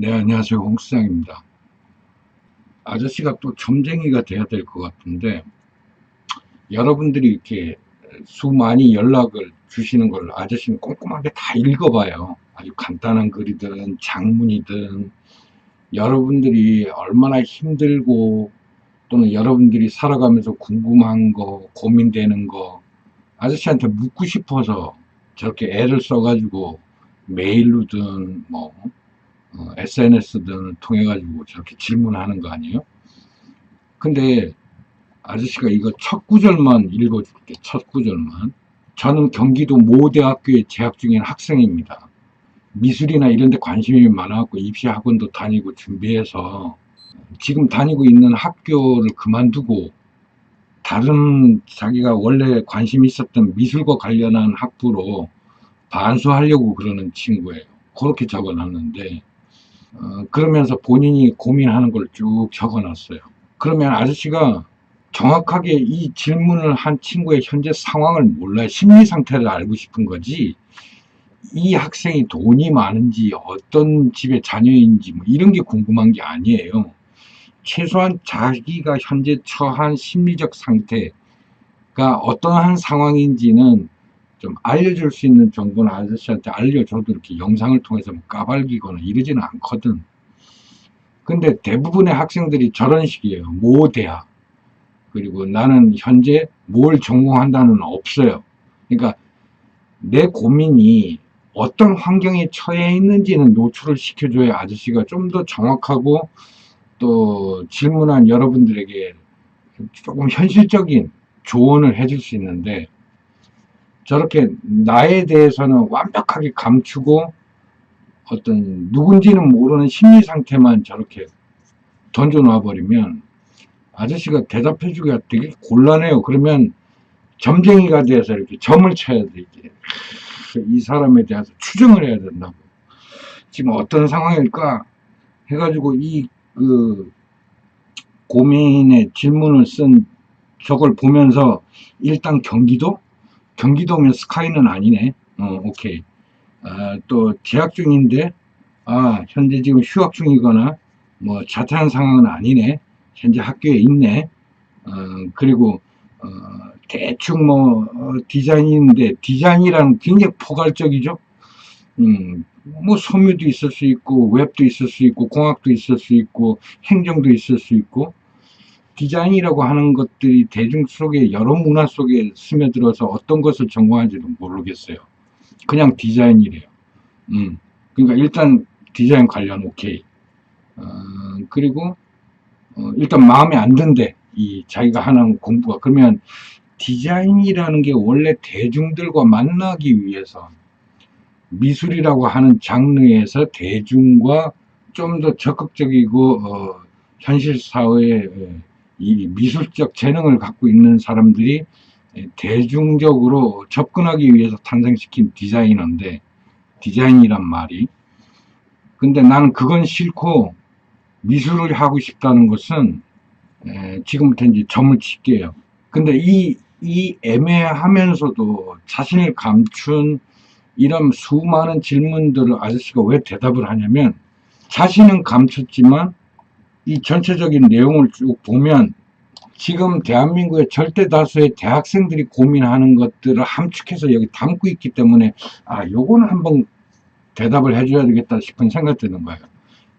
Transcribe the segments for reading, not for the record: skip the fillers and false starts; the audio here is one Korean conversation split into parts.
네, 안녕하세요. 홍 수장입니다. 아저씨가 또 점쟁이가 돼야 될 것 같은데, 여러분들이 이렇게 수많이 연락을 주시는 걸 아저씨는 꼼꼼하게 다 읽어봐요. 아주 간단한 글이든 장문이든, 여러분들이 얼마나 힘들고, 또는 여러분들이 살아가면서 궁금한 거, 고민되는 거, 아저씨한테 묻고 싶어서 저렇게 애를 써가지고 메일로든 SNS든 통해가지고 저렇게 질문하는 거 아니에요? 근데 아저씨가 이거 첫 구절만 읽어줄게. 첫 구절만. 저는 경기도 모 대학교에 재학 중인 학생입니다. 미술이나 이런 데 관심이 많아갖고 입시 학원도 다니고 준비해서 지금 다니고 있는 학교를 그만두고 다른 자기가 원래 관심 있었던 미술과 관련한 학부로 반수하려고 그러는 친구예요. 그렇게 적어놨는데 그러면서 본인이 고민하는 걸 쭉 적어놨어요. 그러면 아저씨가 정확하게 이 질문을 한 친구의 현재 상황을 몰라요. 심리 상태를 알고 싶은 거지. 이 학생이 돈이 많은지 어떤 집의 자녀인지 뭐 이런 게 궁금한 게 아니에요. 최소한 자기가 현재 처한 심리적 상태가 어떠한 상황인지는 좀 알려줄 수 있는 정도는 아저씨한테 알려줘도 이렇게 영상을 통해서 뭐 까발기거나 이러지는 않거든. 근데 대부분의 학생들이 저런 식이에요. 모 대학. 그리고 나는 현재 뭘 전공한다는 없어요. 그러니까 내 고민이 어떤 환경에 처해 있는지는 노출을 시켜줘야 아저씨가 좀 더 정확하고 또 질문한 여러분들에게 조금 현실적인 조언을 해줄 수 있는데 저렇게 나에 대해서는 완벽하게 감추고 어떤 누군지는 모르는 심리 상태만 저렇게 던져놔 버리면 아저씨가 대답해주기가 되게 곤란해요. 그러면 점쟁이가 돼서 이렇게 점을 쳐야 돼, 이제. 이 사람에 대해서 추정을 해야 된다고. 지금 어떤 상황일까? 해가지고 그 고민의 질문을 쓴 저걸 보면서 일단 경기도면 스카이는 아니네. 오케이. 또 재학 중인데, 현재 지금 휴학 중이거나, 뭐, 자퇴한 상황은 아니네. 현재 학교에 있네. 그리고 어, 대충 디자인인데 디자인이란 굉장히 포괄적이죠. 뭐 섬유도 있을 수 있고 웹도 있을 수 있고 공학도 있을 수 있고 행정도 있을 수 있고 디자인이라고 하는 것들이 대중 속에 여러 문화 속에 스며들어서 어떤 것을 전공하는지도 모르겠어요. 그냥 디자인이래요. 그러니까 일단 디자인 관련 오케이. 어, 그리고 일단 마음에 안 든대. 이 자기가 하는 공부가. 그러면 디자인이라는 게 원래 대중들과 만나기 위해서 미술이라고 하는 장르에서 대중과 좀 더 적극적이고 현실 사회에 이 미술적 재능을 갖고 있는 사람들이 대중적으로 접근하기 위해서 탄생시킨 디자이너인데 디자인이란 말이 근데 나는 그건 싫고 미술을 하고 싶다는 것은 지금부터 이제 점을 칠게요. 근데 이 애매하면서도 자신을 감춘 이런 수많은 질문들을 아저씨가 왜 대답을 하냐면 자신은 감췄지만 이 전체적인 내용을 쭉 보면 지금 대한민국의 절대 다수의 대학생들이 고민하는 것들을 함축해서 여기 담고 있기 때문에 요거는 한번 대답을 해줘야 되겠다 싶은 생각이 드는 거예요.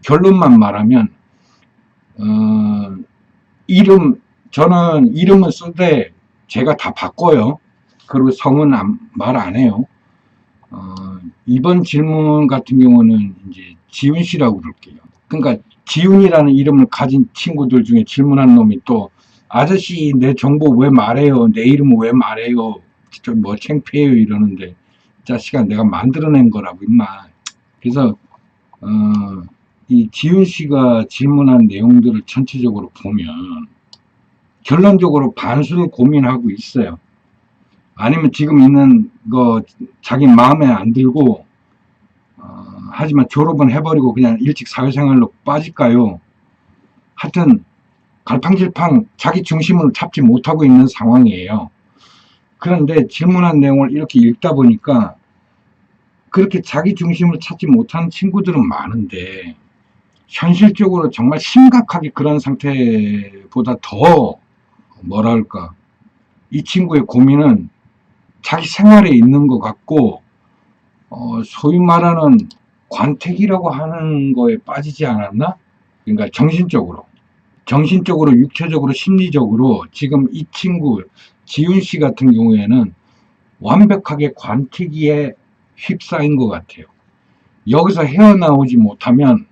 결론만 말하면 저는 이름은 쓰되 제가 다 바꿔요. 그리고 성은 말 안 해요. 이번 질문 같은 경우는 이제 지훈 씨라고 그럴게요. 그러니까 지훈이라는 이름을 가진 친구들 중에 질문한 놈이 또 아저씨 내 정보 왜 말해요? 내 이름을 왜 말해요? 진짜 뭐 창피해요 이러는데 자식아 내가 만들어낸 거라고 임마. 그래서 이 지훈 씨가 질문한 내용들을 전체적으로 보면 결론적으로 반수를 고민하고 있어요. 아니면 지금 있는 거 자기 마음에 안 들고 하지만 졸업은 해버리고 그냥 일찍 사회생활로 빠질까요? 하여튼 갈팡질팡 자기 중심을 잡지 못하고 있는 상황이에요. 그런데 질문한 내용을 이렇게 읽다 보니까 그렇게 자기 중심을 찾지 못하는 친구들은 많은데 현실적으로 정말 심각하게 그런 상태보다 더 뭐랄까, 이 친구의 고민은 자기 생활에 있는 것 같고, 소위 말하는 관택이라고 하는 거에 빠지지 않았나? 그러니까 정신적으로, 육체적으로, 심리적으로 지금 이 친구 지훈 씨 같은 경우에는 완벽하게 관택기에 휩싸인 것 같아요. 여기서 헤어나오지 못하면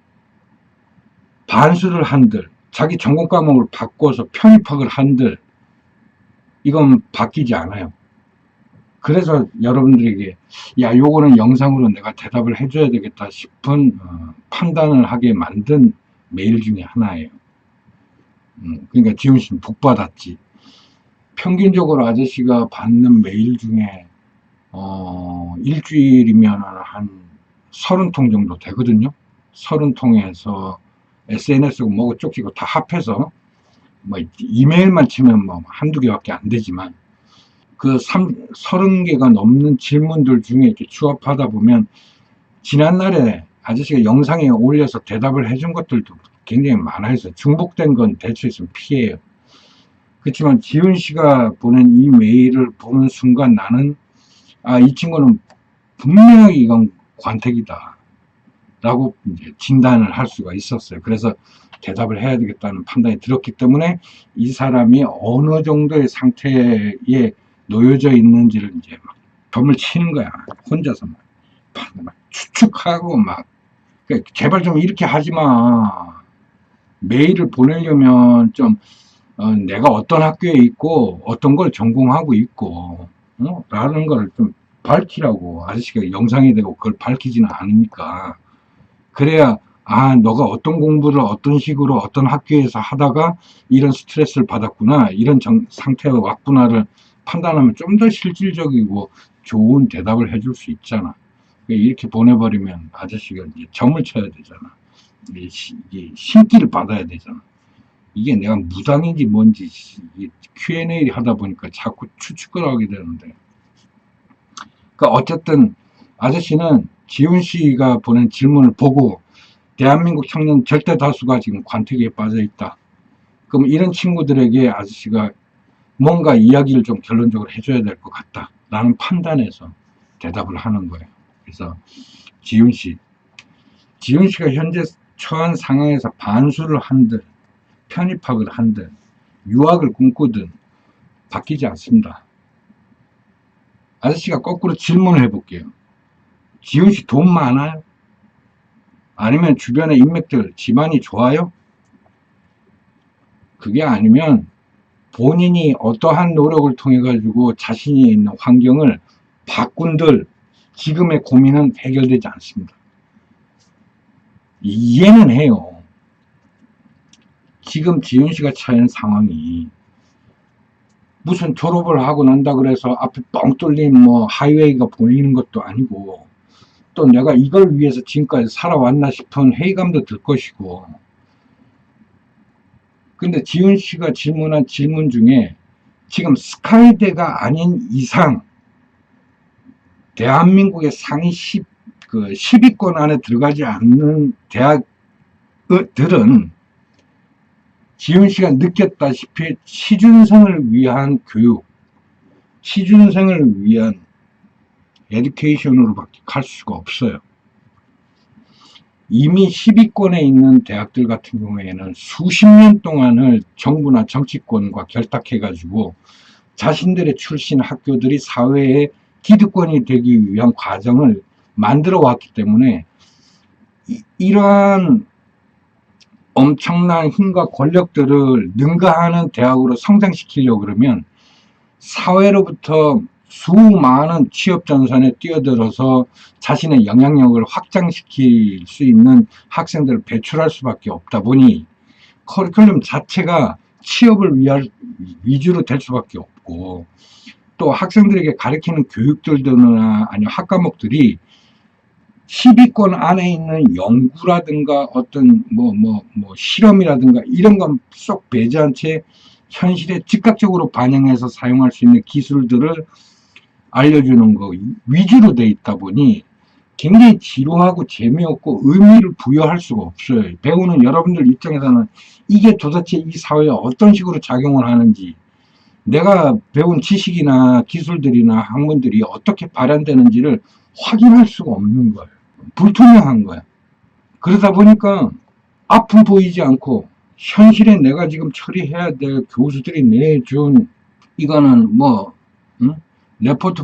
반수를 한들, 자기 전공 과목을 바꿔서 편입학을 한들 이건 바뀌지 않아요. 그래서 여러분들에게 야, 요거는 영상으로 내가 대답을 해줘야 되겠다 싶은 판단을 하게 만든 메일 중에 하나예요. 그러니까 지훈 씨는 복 받았지. 평균적으로 아저씨가 받는 메일 중에 일주일이면 한 30통 정도 되거든요. 30통에서 SNS고 뭐고 쪽지고 다 합해서 뭐 이메일만 치면 뭐 한두 개밖에 안 되지만 그 30개가 넘는 질문들 중에 이렇게 추합하다 보면 지난날에 아저씨가 영상에 올려서 대답을 해준 것들도 굉장히 많아요. 중복된 건 대처 있으면 피해요. 그렇지만 지훈 씨가 보낸 이 메일을 보는 순간 나는 이 친구는 분명히 이건 관택이다 라고 이제 진단을 할 수가 있었어요. 그래서 대답을 해야 되겠다는 판단이 들었기 때문에 이 사람이 어느 정도의 상태에 놓여져 있는지를 이제 막 점을 치는 거야. 혼자서 막 추측하고 막 제발 좀 이렇게 하지 마. 메일을 보내려면 좀 내가 어떤 학교에 있고 어떤 걸 전공하고 있고 라는 걸 좀 밝히라고. 아저씨가 영상이 되고 그걸 밝히지는 않으니까. 그래야 너가 어떤 공부를 어떤 식으로 어떤 학교에서 하다가 이런 스트레스를 받았구나, 이런 상태가 왔구나를 판단하면 좀 더 실질적이고 좋은 대답을 해줄 수 있잖아. 이렇게 보내버리면 아저씨가 이제 점을 쳐야 되잖아. 이게 신기를 받아야 되잖아. 이게 내가 무당인지 뭔지 Q&A 하다 보니까 자꾸 추측을 하게 되는데, 그러니까 어쨌든 아저씨는 지훈 씨가 보낸 질문을 보고 대한민국 청년 절대 다수가 지금 관택에 빠져 있다. 그럼 이런 친구들에게 아저씨가 뭔가 이야기를 좀 결론적으로 해줘야 될 것 같다 라는 판단에서 대답을 하는 거예요. 그래서 지훈 씨가 현재 처한 상황에서 반수를 한들 편입학을 한들 유학을 꿈꾸든 바뀌지 않습니다. 아저씨가 거꾸로 질문을 해볼게요. 지훈 씨 돈 많아요? 아니면 주변에 인맥들, 집안이 좋아요? 그게 아니면 본인이 어떠한 노력을 통해 가지고 자신이 있는 환경을 바꾼들 지금의 고민은 해결되지 않습니다. 이해는 해요. 지금 지훈 씨가 처한 상황이 무슨 졸업을 하고 난다 그래서 앞에 뻥 뚫린 뭐 하이웨이가 보이는 것도 아니고, 또 내가 이걸 위해서 지금까지 살아왔나 싶은 회의감도 들 것이고. 근데 지훈 씨가 질문한 질문 중에 지금 스카이대가 아닌 이상 대한민국의 상위 10위권 안에 들어가지 않는 대학들은 지훈 씨가 느꼈다시피 취준생을 위한 교육, 취준생을 위한 에듀케이션으로밖에 갈 수가 없어요. 이미 10위권에 있는 대학들 같은 경우에는 수십 년 동안을 정부나 정치권과 결탁해가지고 자신들의 출신 학교들이 사회의 기득권이 되기 위한 과정을 만들어 왔기 때문에 이러한 엄청난 힘과 권력들을 능가하는 대학으로 성장시키려고 그러면 사회로부터 수많은 취업 전선에 뛰어들어서 자신의 영향력을 확장시킬 수 있는 학생들을 배출할 수밖에 없다 보니 커리큘럼 자체가 취업을 위주로 될 수밖에 없고, 또 학생들에게 가르치는 교육들이나 아니면 학과목들이 10위권 안에 있는 연구라든가 어떤 실험이라든가 이런 건 쏙 배제한 채 현실에 즉각적으로 반영해서 사용할 수 있는 기술들을 알려주는 거 위주로 돼 있다 보니 굉장히 지루하고 재미없고 의미를 부여할 수가 없어요. 배우는 여러분들 입장에서는 이게 도대체 이 사회에 어떤 식으로 작용을 하는지, 내가 배운 지식이나 기술들이나 학문들이 어떻게 발현되는지를 확인할 수가 없는 거예요. 불투명한 거예요. 그러다 보니까 앞은 보이지 않고 현실에 내가 지금 처리해야 될 교수들이 내준 이거는 뭐 레포트,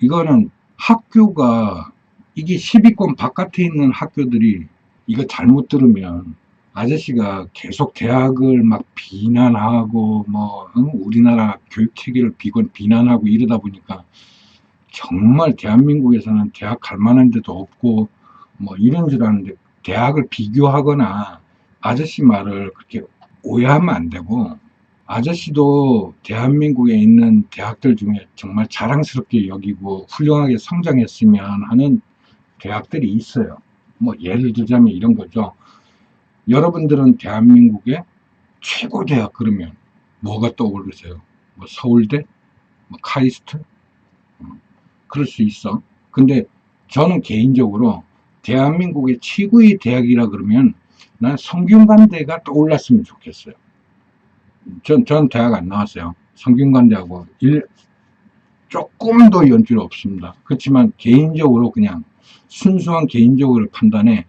이거는 학교가, 이게 10위권 바깥에 있는 학교들이 이거 잘못 들으면 아저씨가 계속 대학을 막 비난하고 우리나라 교육 체계를 비난하고 이러다 보니까 정말 대한민국에서는 대학 갈 만한 데도 없고 이런 줄 아는데, 대학을 비교하거나 아저씨 말을 그렇게 오해하면 안 되고, 아저씨도 대한민국에 있는 대학들 중에 정말 자랑스럽게 여기고 훌륭하게 성장했으면 하는 대학들이 있어요. 예를 들자면 이런 거죠. 여러분들은 대한민국의 최고 대학 그러면 뭐가 떠오르세요? 서울대? 카이스트? 그럴 수 있어. 근데 저는 개인적으로 대한민국의 최고의 대학이라 그러면 난 성균관대가 떠올랐으면 좋겠어요. 전 대학 안 나왔어요. 성균관대하고 조금 더 연줄 없습니다. 그렇지만 개인적으로, 그냥 순수한 개인적으로 판단에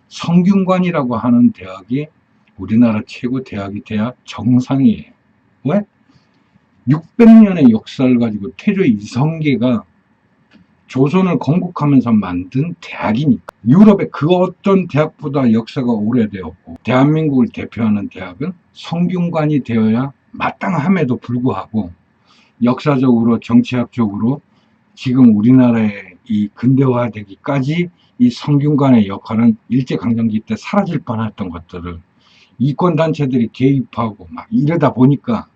성균관이라고 하는 대학이 우리나라 최고 대학이 돼야 정상이에요. 왜? 600년의 역사를 가지고 태조 이성계가 조선을 건국하면서 만든 대학이니까. 유럽의 그 어떤 대학보다 역사가 오래되었고, 대한민국을 대표하는 대학은 성균관이 되어야 마땅함에도 불구하고 역사적으로 정치학적으로 지금 우리나라의 이 근대화되기까지 이 성균관의 역할은 일제강점기 때 사라질 뻔했던 것들을 이권단체들이 개입하고 막 이러다 보니까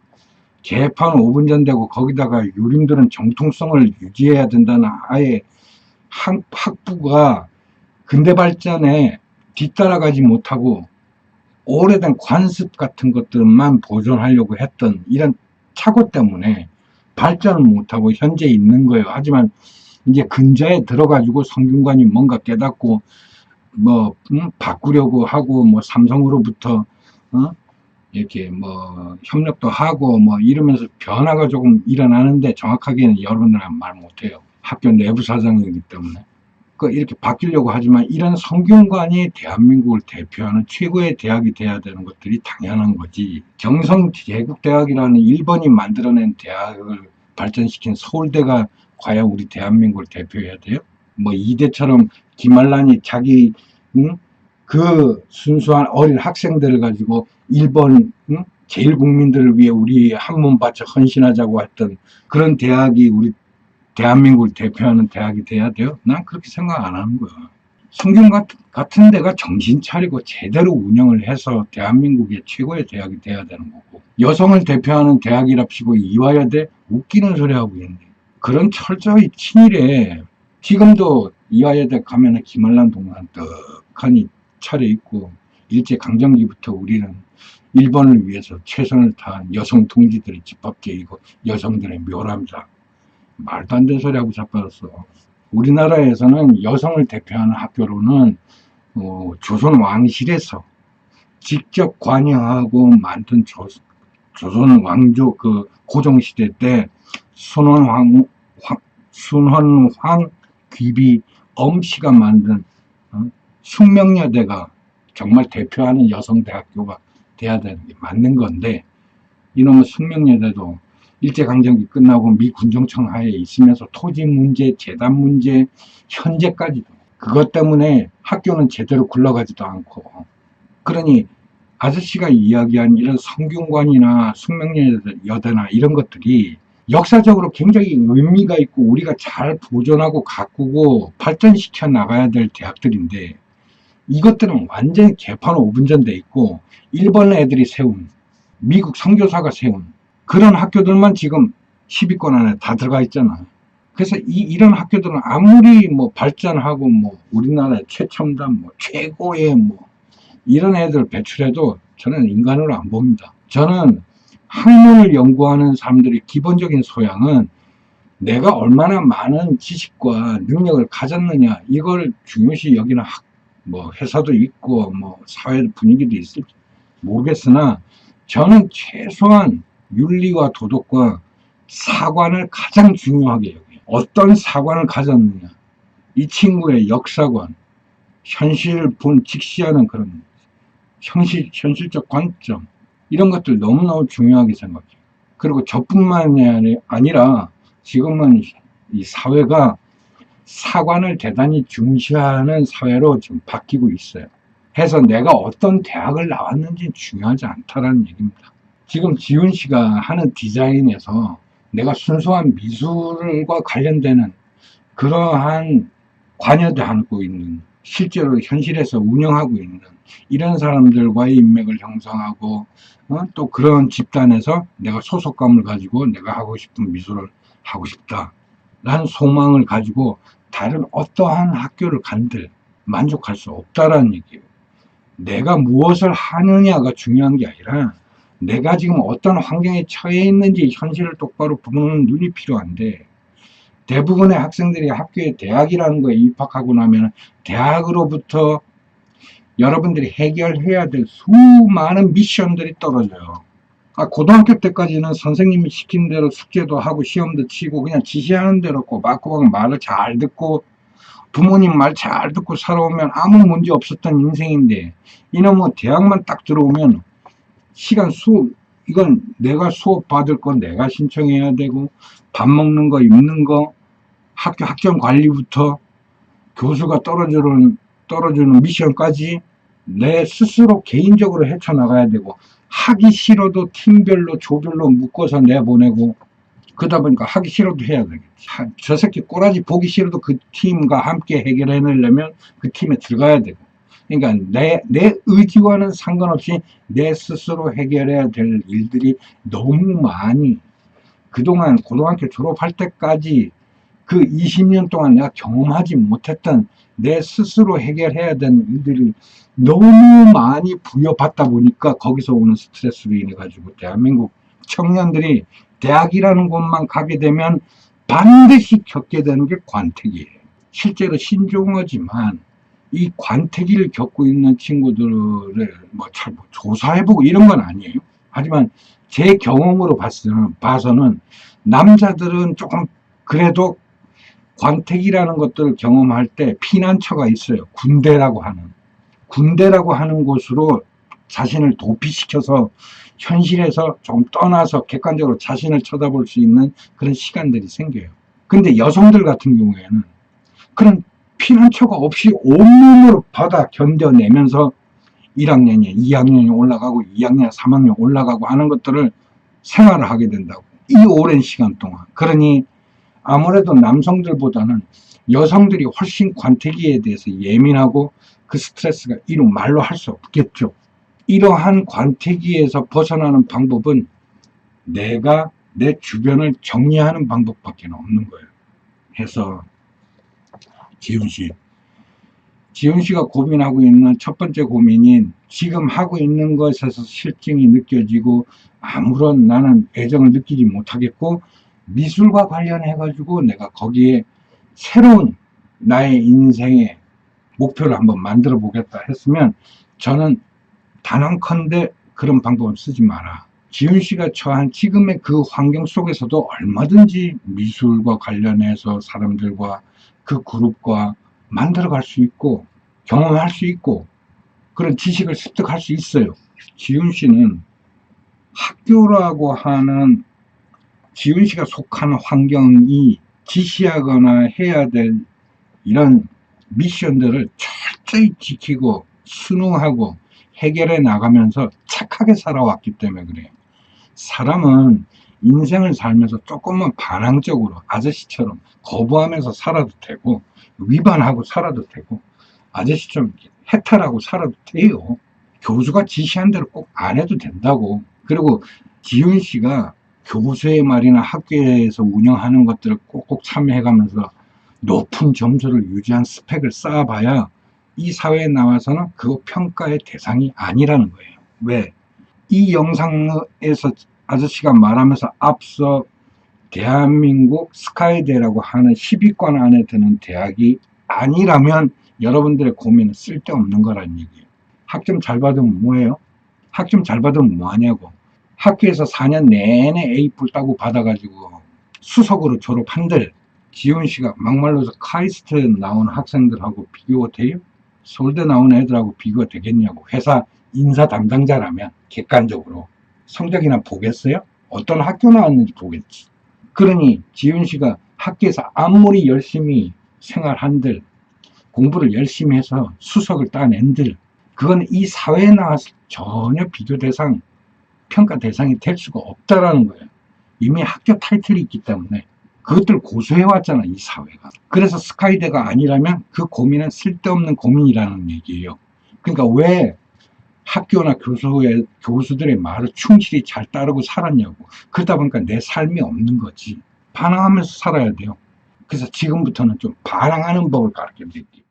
개판 5분 전 되고, 거기다가 유림들은 정통성을 유지해야 된다는 아예 학부가 근대 발전에 뒤따라가지 못하고 오래된 관습 같은 것들만 보존하려고 했던 이런 착오 때문에 발전을 못하고 현재 있는 거예요. 하지만 이제 근자에 들어가지고 성균관이 뭔가 깨닫고 바꾸려고 하고 삼성으로부터 이렇게 협력도 하고 이러면서 변화가 조금 일어나는데, 정확하게는 여러분들은 말 못해요. 학교 내부 사정이기 때문에. 이렇게 바뀌려고 하지만 이런 성균관이 대한민국을 대표하는 최고의 대학이 돼야 되는 것들이 당연한 거지. 경성제국대학이라는 일본이 만들어낸 대학을 발전시킨 서울대가 과연 우리 대한민국을 대표해야 돼요? 이대처럼 김한란이 자기 그 순수한 어린 학생들을 가지고 일본 제일 국민들을 위해 우리 한 몸 바쳐 헌신하자고 했던 그런 대학이 우리 대한민국을 대표하는 대학이 돼야 돼요? 난 그렇게 생각 안 하는 거야. 성균 같은 데가 정신 차리고 제대로 운영을 해서 대한민국의 최고의 대학이 돼야 되는 거고, 여성을 대표하는 대학이랍시고 이화여대 웃기는 소리 하고 있는데, 그런 철저히 친일에 지금도 이화여대 가면은 김한란 동안 떡하니 차려입고, 일제강점기부터 우리는 일본을 위해서 최선을 다한 여성 동지들의 집합계이고 여성들의 묘람자, 말도 안 되는 소리하고 자빠졌어. 우리나라에서는 여성을 대표하는 학교로는 조선 왕실에서 직접 관여하고 만든 조선 왕조 그 고종시대 때 순헌황 귀비 엄씨가 만든 숙명여대가 정말 대표하는 여성대학교가 돼야 되는 게 맞는 건데, 이놈의 숙명여대도 일제강점기 끝나고 미 군정청 하에 있으면서 토지 문제, 재단 문제, 현재까지도 그것 때문에 학교는 제대로 굴러가지도 않고, 그러니 아저씨가 이야기한 이런 성균관이나 숙명여대나 이런 것들이 역사적으로 굉장히 의미가 있고 우리가 잘 보존하고 가꾸고 발전시켜 나가야 될 대학들인데, 이것들은 완전히 개판 5분 전 돼 있고 일본 애들이 세운, 미국 선교사가 세운 그런 학교들만 지금 10위권 안에 다 들어가 있잖아. 그래서 이런 학교들은 아무리 발전하고 우리나라의 최첨단 최고의 이런 애들 배출해도 저는 인간으로 안 봅니다. 저는 학문을 연구하는 사람들의 기본적인 소양은 내가 얼마나 많은 지식과 능력을 가졌느냐, 이걸 중요시 여기는 뭐 회사도 있고 뭐 사회 분위기도 있을지 모르겠으나, 저는 최소한 윤리와 도덕과 사관을 가장 중요하게 여겨요. 어떤 사관을 가졌느냐, 이 친구의 역사관, 현실을 본 직시하는 그런 현실적 관점, 이런 것들 너무너무 중요하게 생각해요. 그리고 저뿐만이 아니라 지금은 이 사회가 사관을 대단히 중시하는 사회로 지금 바뀌고 있어요. 해서 내가 어떤 대학을 나왔는지 중요하지 않다라는 얘기입니다. 지금 지훈 씨가 하는 디자인에서 내가 순수한 미술과 관련되는 그러한 관여도 하고 있는, 실제로 현실에서 운영하고 있는 이런 사람들과의 인맥을 형성하고, 또 그런 집단에서 내가 소속감을 가지고 내가 하고 싶은 미술을 하고 싶다라는 소망을 가지고 다른 어떠한 학교를 간들 만족할 수 없다라는 얘기예요. 내가 무엇을 하느냐가 중요한 게 아니라 내가 지금 어떤 환경에 처해 있는지 현실을 똑바로 보는 눈이 필요한데, 대부분의 학생들이 학교에 대학이라는 거에 입학하고 나면 대학으로부터 여러분들이 해결해야 될 수많은 미션들이 떨어져요. 고등학교 때까지는 선생님이 시킨 대로 숙제도 하고 시험도 치고 그냥 지시하는 대로 꼬박꼬박 말을 잘 듣고 부모님 말 잘 듣고 살아오면 아무 문제 없었던 인생인데, 이놈은 대학만 딱 들어오면 시간 이건 내가 수업 받을 건 내가 신청해야 되고, 밥 먹는 거 입는 거 학교 학점 관리부터 교수가 떨어주는 미션까지 내 스스로 개인적으로 헤쳐나가야 되고, 하기 싫어도 팀별로 조별로 묶어서 내보내고, 그러다 보니까 하기 싫어도 해야 되겠지. 저 새끼 꼬라지 보기 싫어도 그 팀과 함께 해결해내려면 그 팀에 들어가야 되고, 그러니까 내 의지와는 상관없이 내 스스로 해결해야 될 일들이 너무 많이, 그동안 고등학교 졸업할 때까지 그 20년 동안 내가 경험하지 못했던 내 스스로 해결해야 되는 일들이 너무 많이 부여받다 보니까 거기서 오는 스트레스로 인해 가지고 대한민국 청년들이 대학이라는 곳만 가게 되면 반드시 겪게 되는 게 관택이에요. 실제로 신종어지만 이 관택기를 겪고 있는 친구들을 잘 조사해보고 이런 건 아니에요. 하지만 제 경험으로 봐서는 남자들은 조금 그래도 관택이라는 것들을 경험할 때 피난처가 있어요. 군대라고 하는 곳으로 자신을 도피시켜서 현실에서 좀 떠나서 객관적으로 자신을 쳐다볼 수 있는 그런 시간들이 생겨요. 근데 여성들 같은 경우에는 그런 피난처가 없이 온몸으로 받아 견뎌내면서 1학년이 2학년이 올라가고 2학년 3학년 올라가고 하는 것들을 생활을 하게 된다고, 이 오랜 시간 동안. 그러니 아무래도 남성들보다는 여성들이 훨씬 관태기에 대해서 예민하고 그 스트레스가 이루 말로 할 수 없겠죠. 이러한 관태기에서 벗어나는 방법은 내가 내 주변을 정리하는 방법밖에 없는 거예요. 해서 지훈 씨가 고민하고 있는 첫 번째 고민인, 지금 하고 있는 것에서 실증이 느껴지고 아무런 나는 애정을 느끼지 못하겠고, 미술과 관련해 가지고 내가 거기에 새로운 나의 인생의 목표를 한번 만들어 보겠다 했으면, 저는 단언컨대 그런 방법을 쓰지 마라. 지훈 씨가 처한 지금의 그 환경 속에서도 얼마든지 미술과 관련해서 사람들과 그 그룹과 만들어갈 수 있고 경험할 수 있고 그런 지식을 습득할 수 있어요. 지훈 씨는 학교라고 하는, 지훈 씨가 속한 환경이 지시하거나 해야 될 이런 미션들을 철저히 지키고 순응하고 해결해 나가면서 착하게 살아왔기 때문에 그래요. 사람은 인생을 살면서 조금만 반항적으로 아저씨처럼 거부하면서 살아도 되고, 위반하고 살아도 되고, 아저씨처럼 해탈하고 살아도 돼요. 교수가 지시한 대로 꼭 안 해도 된다고. 그리고 지훈 씨가 교수의 말이나 학교에서 운영하는 것들을 꼭꼭 참여해가면서 높은 점수를 유지한 스펙을 쌓아봐야 이 사회에 나와서는 그 평가의 대상이 아니라는 거예요. 왜? 이 영상에서 아저씨가 말하면서 앞서 대한민국 스카이대라고 하는 10위권 안에 드는 대학이 아니라면 여러분들의 고민은 쓸데없는 거란 얘기예요. 학점 잘 받으면 뭐예요? 학점 잘 받으면 뭐하냐고. 학교에서 4년 내내 A뿔 따고 받아가지고 수석으로 졸업한들, 지훈씨가 막말로서 카이스트 나온 학생들하고 비교가 돼요? 서울대 나온 애들하고 비교가 되겠냐고. 회사 인사 담당자라면 객관적으로 성적이나 보겠어요? 어떤 학교 나왔는지 보겠지. 그러니 지훈씨가 학교에서 아무리 열심히 생활한들, 공부를 열심히 해서 수석을 따낸들, 그건 이 사회에 나와서 전혀 비교 대상, 평가 대상이 될 수가 없다라는 거예요. 이미 학교 타이틀이 있기 때문에 그것들 고수해왔잖아, 이 사회가. 그래서 스카이대가 아니라면 그 고민은 쓸데없는 고민이라는 얘기예요. 그러니까 왜 학교나 교수들의 말을 충실히 잘 따르고 살았냐고. 그러다 보니까 내 삶이 없는 거지. 반항하면서 살아야 돼요. 그래서 지금부터는 좀 반항하는 법을 가르쳐 드릴게요.